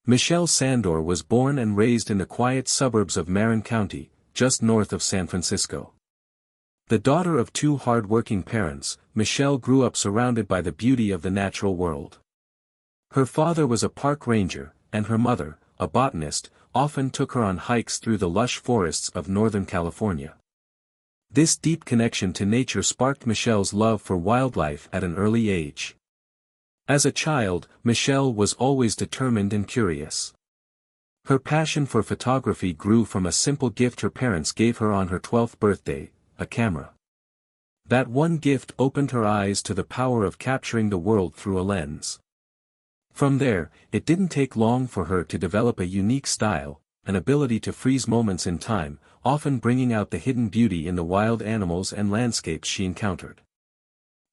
Michelle Sandor was born and raised in the quiet suburbs of Marin County, just north of San Francisco. The daughter of two hard-working parents, Michelle grew up surrounded by the beauty of the natural world. Her father was a park ranger, and her mother, a botanist, often took her on hikes through the lush forests of Northern California. This deep connection to nature sparked Michelle's love for wildlife at an early age. As a child, Michelle was always determined and curious. Her passion for photography grew from a simple gift her parents gave her on her 12th birthday, a camera. That one gift opened her eyes to the power of capturing the world through a lens. From there, it didn't take long for her to develop a unique style, an ability to freeze moments in time, often bringing out the hidden beauty in the wild animals and landscapes she encountered.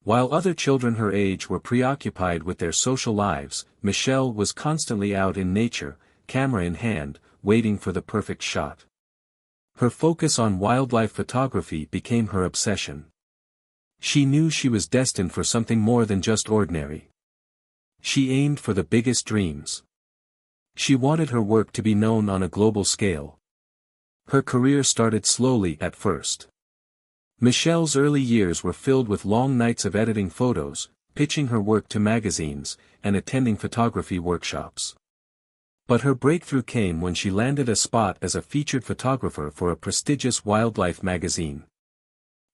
While other children her age were preoccupied with their social lives, Michelle was constantly out in nature, camera in hand, waiting for the perfect shot. Her focus on wildlife photography became her obsession. She knew she was destined for something more than just ordinary. She aimed for the biggest dreams. She wanted her work to be known on a global scale. Her career started slowly at first. Michelle's early years were filled with long nights of editing photos, pitching her work to magazines, and attending photography workshops. But her breakthrough came when she landed a spot as a featured photographer for a prestigious wildlife magazine.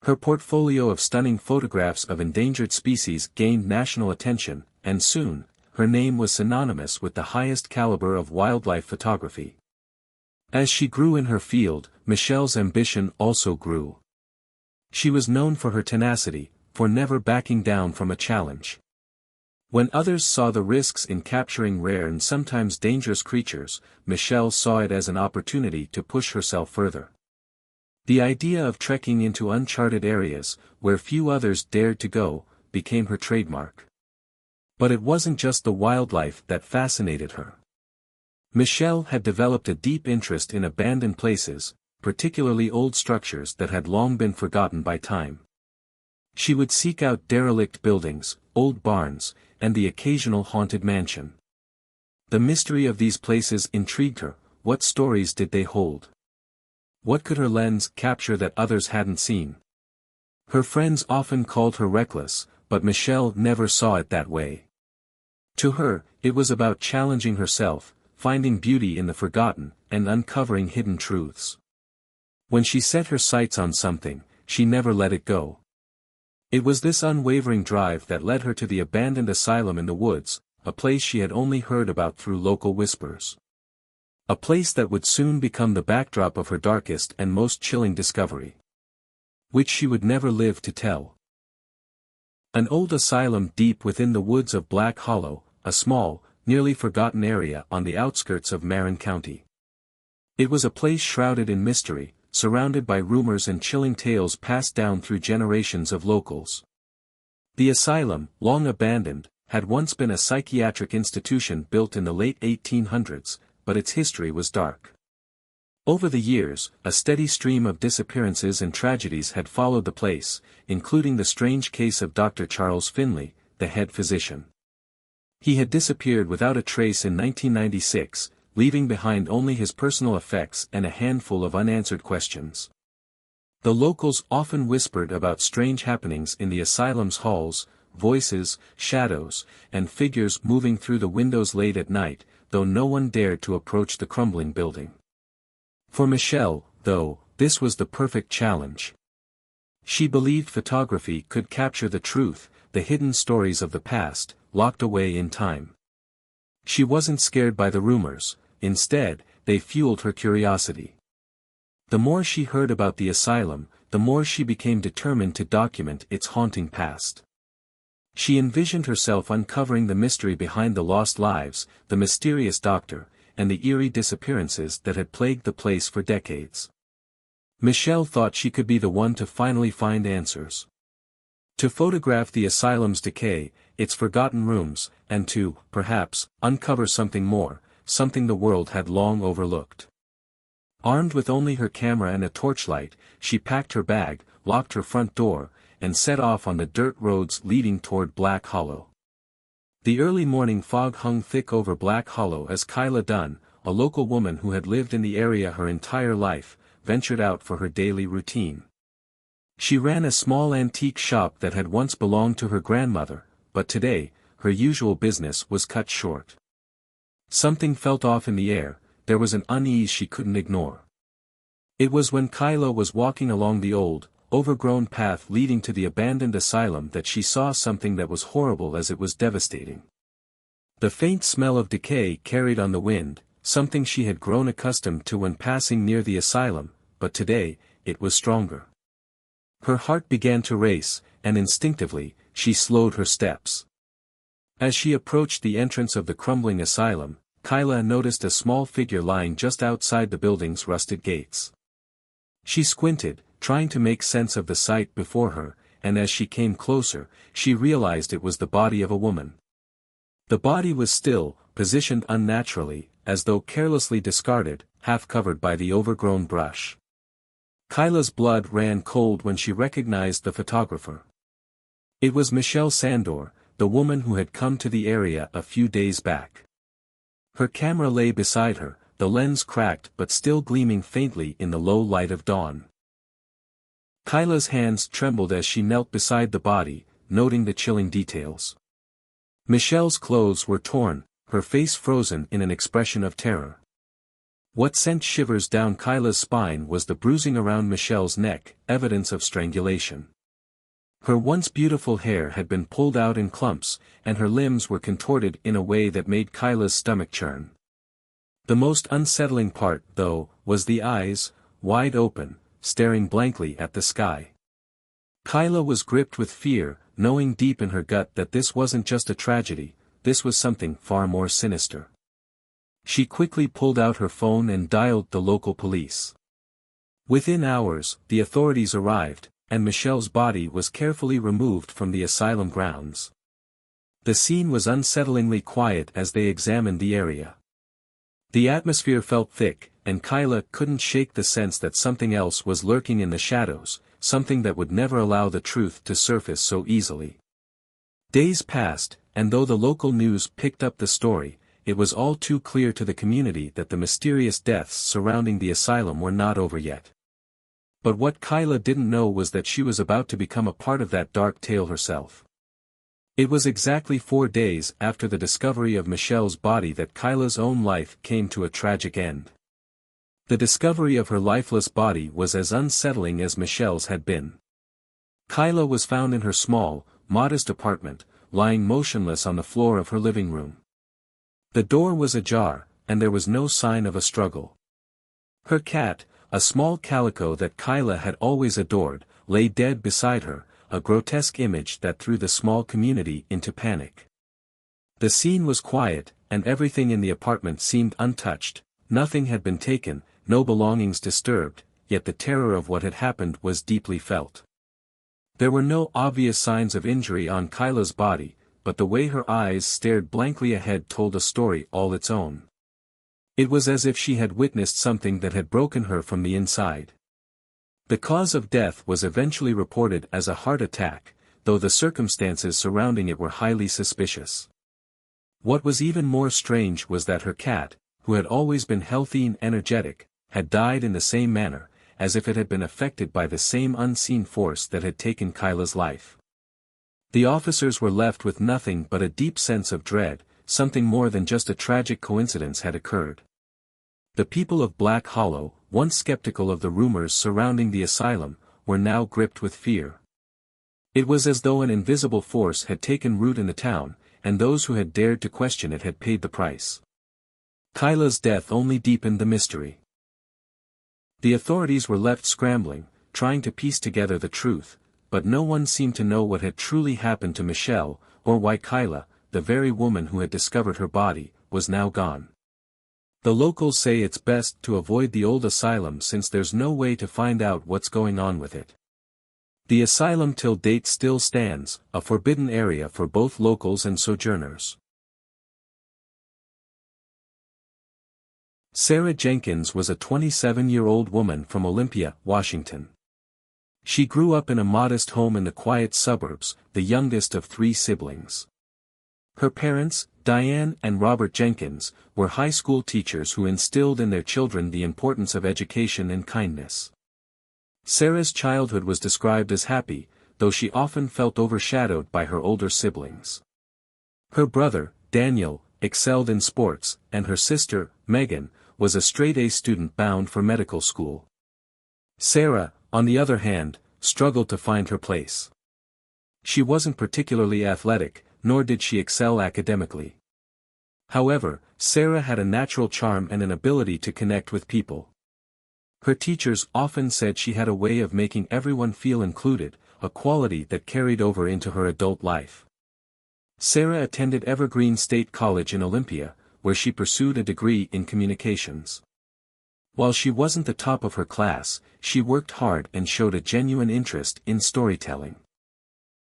Her portfolio of stunning photographs of endangered species gained national attention, and soon, her name was synonymous with the highest caliber of wildlife photography. As she grew in her field, Michelle's ambition also grew. She was known for her tenacity, for never backing down from a challenge. When others saw the risks in capturing rare and sometimes dangerous creatures, Michelle saw it as an opportunity to push herself further. The idea of trekking into uncharted areas, where few others dared to go, became her trademark. But it wasn't just the wildlife that fascinated her. Michelle had developed a deep interest in abandoned places, particularly old structures that had long been forgotten by time. She would seek out derelict buildings, old barns, and the occasional haunted mansion. The mystery of these places intrigued her. What stories did they hold? What could her lens capture that others hadn't seen? Her friends often called her reckless, but Michelle never saw it that way. To her, it was about challenging herself, finding beauty in the forgotten, and uncovering hidden truths. When she set her sights on something, she never let it go. It was this unwavering drive that led her to the abandoned asylum in the woods, a place she had only heard about through local whispers. A place that would soon become the backdrop of her darkest and most chilling discovery. Which she would never live to tell. An old asylum deep within the woods of Black Hollow, a small, nearly forgotten area on the outskirts of Marin County. It was a place shrouded in mystery, surrounded by rumors and chilling tales passed down through generations of locals. The asylum, long abandoned, had once been a psychiatric institution built in the late 1800s, but its history was dark. Over the years, a steady stream of disappearances and tragedies had followed the place, including the strange case of Dr. Charles Finley, the head physician. He had disappeared without a trace in 1996, leaving behind only his personal effects and a handful of unanswered questions. The locals often whispered about strange happenings in the asylum's halls, voices, shadows, and figures moving through the windows late at night, though no one dared to approach the crumbling building. For Michelle, though, this was the perfect challenge. She believed photography could capture the truth, the hidden stories of the past, locked away in time. She wasn't scared by the rumors. Instead, they fueled her curiosity. The more she heard about the asylum, the more she became determined to document its haunting past. She envisioned herself uncovering the mystery behind the lost lives, the mysterious doctor, and the eerie disappearances that had plagued the place for decades. Michelle thought she could be the one to finally find answers. To photograph the asylum's decay, its forgotten rooms, and to, perhaps, uncover something more, something the world had long overlooked. Armed with only her camera and a torchlight, she packed her bag, locked her front door, and set off on the dirt roads leading toward Black Hollow. The early morning fog hung thick over Black Hollow as Kyla Dunn, a local woman who had lived in the area her entire life, ventured out for her daily routine. She ran a small antique shop that had once belonged to her grandmother, but today, her usual business was cut short. Something felt off in the air, there was an unease she couldn't ignore. It was when Kyla was walking along the old, overgrown path leading to the abandoned asylum that she saw something that was horrible as it was devastating. The faint smell of decay carried on the wind, something she had grown accustomed to when passing near the asylum, but today, it was stronger. Her heart began to race, and instinctively, she slowed her steps. As she approached the entrance of the crumbling asylum, Kyla noticed a small figure lying just outside the building's rusted gates. She squinted, trying to make sense of the sight before her, and as she came closer, she realized it was the body of a woman. The body was still, positioned unnaturally, as though carelessly discarded, half covered by the overgrown brush. Kyla's blood ran cold when she recognized the photographer. It was Michelle Sandor, the woman who had come to the area a few days back. Her camera lay beside her, the lens cracked but still gleaming faintly in the low light of dawn. Kyla's hands trembled as she knelt beside the body, noting the chilling details. Michelle's clothes were torn, her face frozen in an expression of terror. What sent shivers down Kyla's spine was the bruising around Michelle's neck, evidence of strangulation. Her once beautiful hair had been pulled out in clumps, and her limbs were contorted in a way that made Kyla's stomach churn. The most unsettling part, though, was the eyes, wide open, staring blankly at the sky. Kyla was gripped with fear, knowing deep in her gut that this wasn't just a tragedy, this was something far more sinister. She quickly pulled out her phone and dialed the local police. Within hours, the authorities arrived, and Michelle's body was carefully removed from the asylum grounds. The scene was unsettlingly quiet as they examined the area. The atmosphere felt thick, and Kyla couldn't shake the sense that something else was lurking in the shadows, something that would never allow the truth to surface so easily. Days passed, and though the local news picked up the story, it was all too clear to the community that the mysterious deaths surrounding the asylum were not over yet. But what Kyla didn't know was that she was about to become a part of that dark tale herself. It was exactly 4 days after the discovery of Michelle's body that Kyla's own life came to a tragic end. The discovery of her lifeless body was as unsettling as Michelle's had been. Kyla was found in her small, modest apartment, lying motionless on the floor of her living room. The door was ajar, and there was no sign of a struggle. Her cat, a small calico that Kyla had always adored, lay dead beside her, a grotesque image that threw the small community into panic. The scene was quiet, and everything in the apartment seemed untouched, nothing had been taken, no belongings disturbed, yet the terror of what had happened was deeply felt. There were no obvious signs of injury on Kyla's body, but the way her eyes stared blankly ahead told a story all its own. It was as if she had witnessed something that had broken her from the inside. The cause of death was eventually reported as a heart attack, though the circumstances surrounding it were highly suspicious. What was even more strange was that her cat, who had always been healthy and energetic, had died in the same manner, as if it had been affected by the same unseen force that had taken Kyla's life. The officers were left with nothing but a deep sense of dread, something more than just a tragic coincidence had occurred. The people of Black Hollow, once skeptical of the rumors surrounding the asylum, were now gripped with fear. It was as though an invisible force had taken root in the town, and those who had dared to question it had paid the price. Kyla's death only deepened the mystery. The authorities were left scrambling, trying to piece together the truth, but no one seemed to know what had truly happened to Michelle, or why Kyla, the very woman who had discovered her body, was now gone. The locals say it's best to avoid the old asylum since there's no way to find out what's going on with it. The asylum till date still stands, a forbidden area for both locals and sojourners. Sarah Jenkins was a 27-year-old woman from Olympia, Washington. She grew up in a modest home in the quiet suburbs, the youngest of 3 siblings. Her parents, Diane and Robert Jenkins, were high school teachers who instilled in their children the importance of education and kindness. Sarah's childhood was described as happy, though she often felt overshadowed by her older siblings. Her brother, Daniel, excelled in sports, and her sister, Megan, was a straight-A student bound for medical school. Sarah, on the other hand, struggled to find her place. She wasn't particularly athletic, nor did she excel academically. However, Sarah had a natural charm and an ability to connect with people. Her teachers often said she had a way of making everyone feel included, a quality that carried over into her adult life. Sarah attended Evergreen State College in Olympia, where she pursued a degree in communications. While she wasn't the top of her class, she worked hard and showed a genuine interest in storytelling.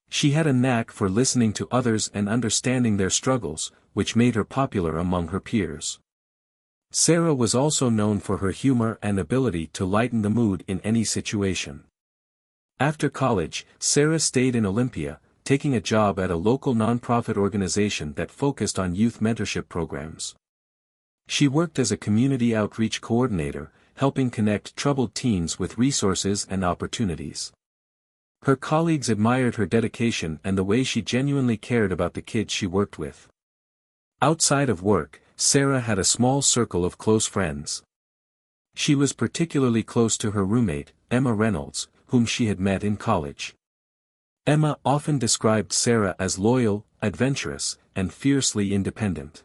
She had a knack for listening to others and understanding their struggles, which made her popular among her peers. Sarah was also known for her humor and ability to lighten the mood in any situation. After college, Sarah stayed in Olympia, taking a job at a local nonprofit organization that focused on youth mentorship programs. She worked as a community outreach coordinator, helping connect troubled teens with resources and opportunities. Her colleagues admired her dedication and the way she genuinely cared about the kids she worked with. Outside of work, Sarah had a small circle of close friends. She was particularly close to her roommate, Emma Reynolds, whom she had met in college. Emma often described Sarah as loyal, adventurous, and fiercely independent.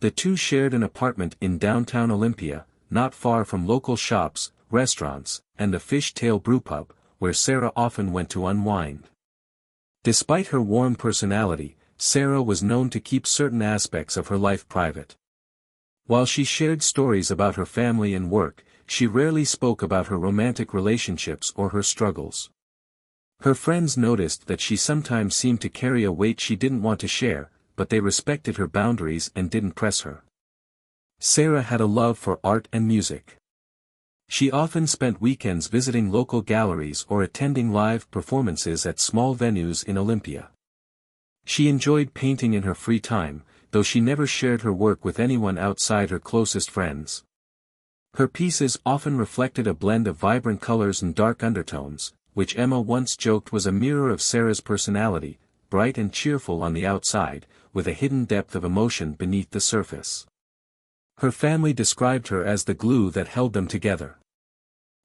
The two shared an apartment in downtown Olympia, not far from local shops, restaurants, and a fish-tail brewpub, where Sarah often went to unwind. Despite her warm personality, Sarah was known to keep certain aspects of her life private. While she shared stories about her family and work, she rarely spoke about her romantic relationships or her struggles. Her friends noticed that she sometimes seemed to carry a weight she didn't want to share, but they respected her boundaries and didn't press her. Sarah had a love for art and music. She often spent weekends visiting local galleries or attending live performances at small venues in Olympia. She enjoyed painting in her free time, though she never shared her work with anyone outside her closest friends. Her pieces often reflected a blend of vibrant colors and dark undertones, which Emma once joked was a mirror of Sarah's personality, bright and cheerful on the outside, with a hidden depth of emotion beneath the surface. Her family described her as the glue that held them together.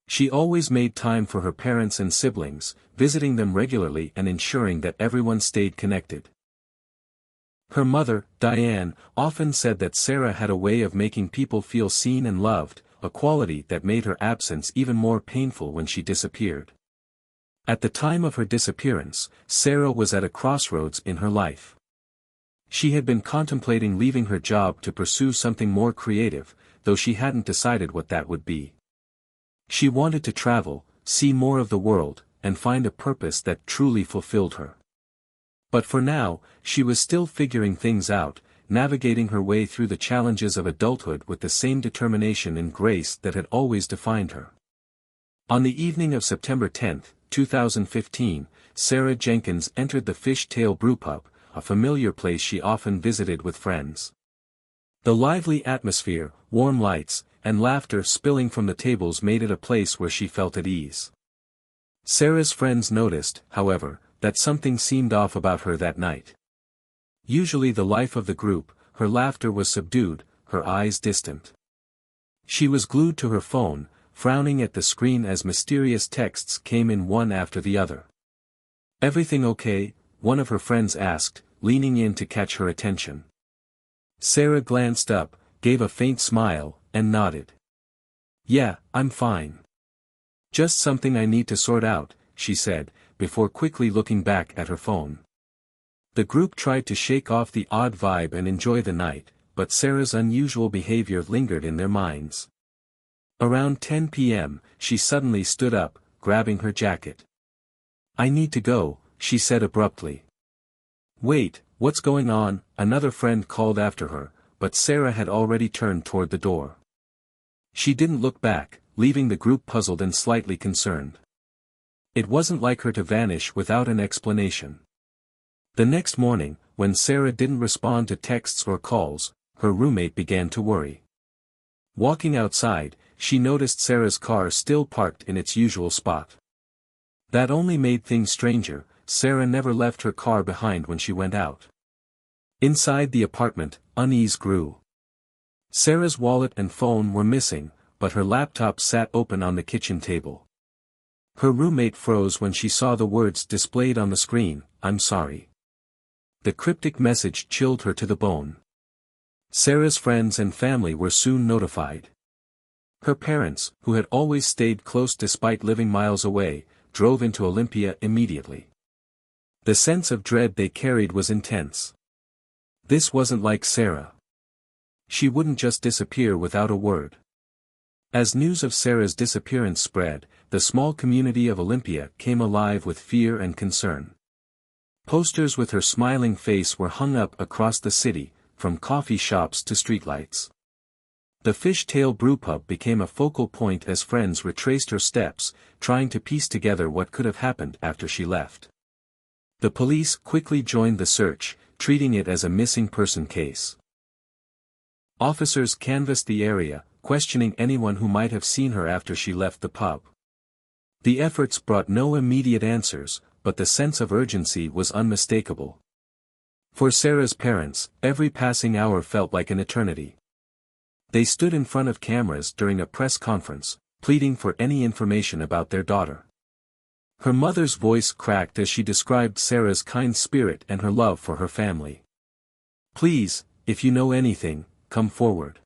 She always made time for her parents and siblings, visiting them regularly and ensuring that everyone stayed connected. Her mother, Diane, often said that Sarah had a way of making people feel seen and loved, a quality that made her absence even more painful when she disappeared. At the time of her disappearance, Sarah was at a crossroads in her life. She had been contemplating leaving her job to pursue something more creative, though she hadn't decided what that would be. She wanted to travel, see more of the world, and find a purpose that truly fulfilled her. But for now, she was still figuring things out, navigating her way through the challenges of adulthood with the same determination and grace that had always defined her. On the evening of September 10, 2015, Sarah Jenkins entered the Fish-Tail Brewpub, a familiar place she often visited with friends. The lively atmosphere, warm lights, and laughter spilling from the tables made it a place where she felt at ease. Sarah's friends noticed, however, that something seemed off about her that night. Usually the life of the group, her laughter was subdued, her eyes distant. She was glued to her phone, frowning at the screen as mysterious texts came in one after the other. "Everything okay?" one of her friends asked, leaning in to catch her attention. Sarah glanced up, gave a faint smile, and nodded. "Yeah, I'm fine. Just something I need to sort out," she said, before quickly looking back at her phone. The group tried to shake off the odd vibe and enjoy the night, but Sarah's unusual behavior lingered in their minds. Around 10 p.m., she suddenly stood up, grabbing her jacket. "I need to go," she said abruptly. "Wait, what's going on?" another friend called after her, but Sarah had already turned toward the door. She didn't look back, leaving the group puzzled and slightly concerned. It wasn't like her to vanish without an explanation. The next morning, when Sarah didn't respond to texts or calls, her roommate began to worry. Walking outside, she noticed Sarah's car still parked in its usual spot. That only made things stranger. Sarah never left her car behind when she went out. Inside the apartment, unease grew. Sarah's wallet and phone were missing, but her laptop sat open on the kitchen table. Her roommate froze when she saw the words displayed on the screen, "I'm sorry." The cryptic message chilled her to the bone. Sarah's friends and family were soon notified. Her parents, who had always stayed close despite living miles away, drove into Olympia immediately. The sense of dread they carried was intense. This wasn't like Sarah. She wouldn't just disappear without a word. As news of Sarah's disappearance spread, the small community of Olympia came alive with fear and concern. Posters with her smiling face were hung up across the city, from coffee shops to streetlights. The Fishtail Brewpub became a focal point as friends retraced her steps, trying to piece together what could have happened after she left. The police quickly joined the search, treating it as a missing person case. Officers canvassed the area, questioning anyone who might have seen her after she left the pub. The efforts brought no immediate answers, but the sense of urgency was unmistakable. For Sarah's parents, every passing hour felt like an eternity. They stood in front of cameras during a press conference, pleading for any information about their daughter. Her mother's voice cracked as she described Sarah's kind spirit and her love for her family. "Please, if you know anything, come forward.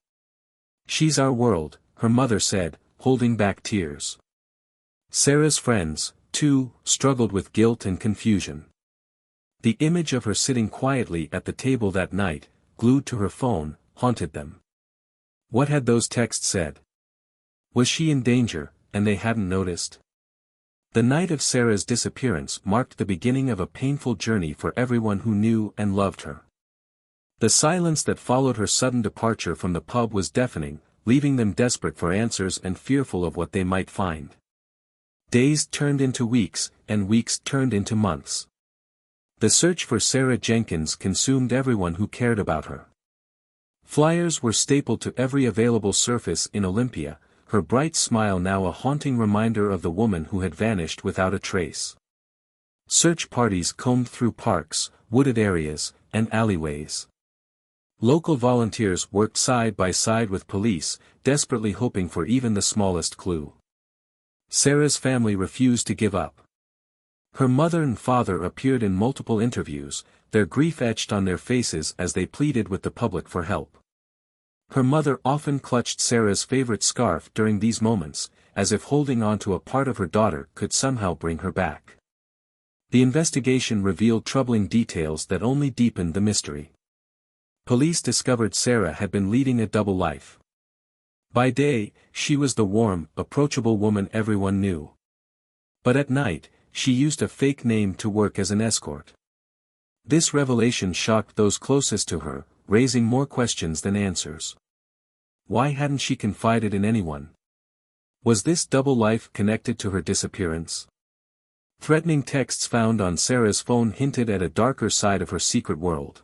She's our world," her mother said, holding back tears. Sarah's friends, too, struggled with guilt and confusion. The image of her sitting quietly at the table that night, glued to her phone, haunted them. What had those texts said? Was she in danger, and they hadn't noticed? The night of Sarah's disappearance marked the beginning of a painful journey for everyone who knew and loved her. The silence that followed her sudden departure from the pub was deafening, leaving them desperate for answers and fearful of what they might find. Days turned into weeks, and weeks turned into months. The search for Sarah Jenkins consumed everyone who cared about her. Flyers were stapled to every available surface in Olympia, her bright smile now a haunting reminder of the woman who had vanished without a trace. Search parties combed through parks, wooded areas, and alleyways. Local volunteers worked side by side with police, desperately hoping for even the smallest clue. Sarah's family refused to give up. Her mother and father appeared in multiple interviews, their grief etched on their faces as they pleaded with the public for help. Her mother often clutched Sarah's favorite scarf during these moments, as if holding on to a part of her daughter could somehow bring her back. The investigation revealed troubling details that only deepened the mystery. Police discovered Sarah had been leading a double life. By day, she was the warm, approachable woman everyone knew. But at night, she used a fake name to work as an escort. This revelation shocked those closest to her, raising more questions than answers. Why hadn't she confided in anyone? Was this double life connected to her disappearance? Threatening texts found on Sarah's phone hinted at a darker side of her secret world.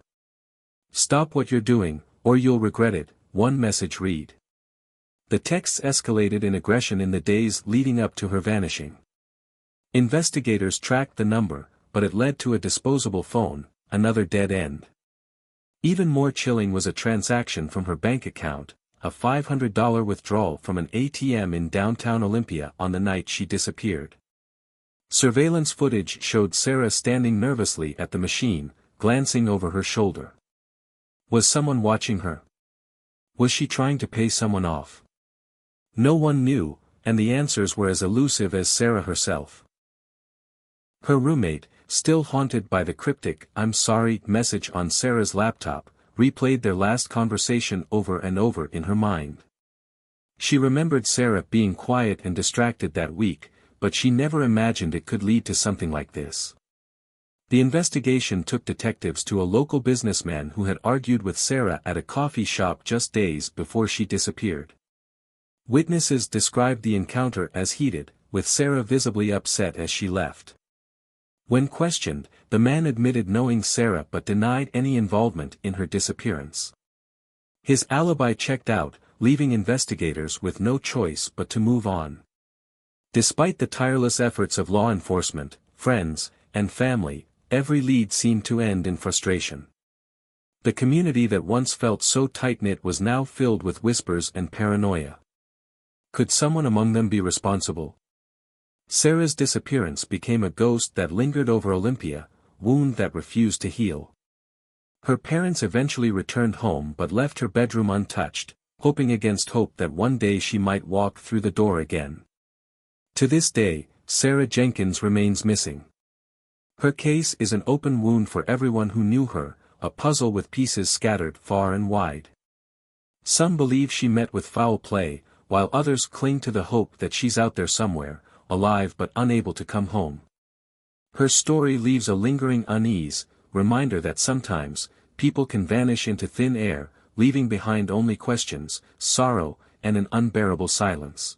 "Stop what you're doing, or you'll regret it," one message read. The texts escalated in aggression in the days leading up to her vanishing. Investigators tracked the number, but it led to a disposable phone, another dead end. Even more chilling was a transaction from her bank account, a $500 withdrawal from an ATM in downtown Olympia on the night she disappeared. Surveillance footage showed Sarah standing nervously at the machine, glancing over her shoulder. Was someone watching her? Was she trying to pay someone off? No one knew, and the answers were as elusive as Sarah herself. Her roommate, still haunted by the cryptic "I'm sorry" message on Sarah's laptop, replayed their last conversation over and over in her mind. She remembered Sarah being quiet and distracted that week, but she never imagined it could lead to something like this. The investigation took detectives to a local businessman who had argued with Sarah at a coffee shop just days before she disappeared. Witnesses described the encounter as heated, with Sarah visibly upset as she left. When questioned, the man admitted knowing Sarah but denied any involvement in her disappearance. His alibi checked out, leaving investigators with no choice but to move on. Despite the tireless efforts of law enforcement, friends, and family, every lead seemed to end in frustration. The community that once felt so tight-knit was now filled with whispers and paranoia. Could someone among them be responsible? Sarah's disappearance became a ghost that lingered over Olympia, wound that refused to heal. Her parents eventually returned home but left her bedroom untouched, hoping against hope that one day she might walk through the door again. To this day, Sarah Jenkins remains missing. Her case is an open wound for everyone who knew her, a puzzle with pieces scattered far and wide. Some believe she met with foul play, while others cling to the hope that she's out there somewhere, alive but unable to come home. Her story leaves a lingering unease, reminder that sometimes, people can vanish into thin air, leaving behind only questions, sorrow, and an unbearable silence.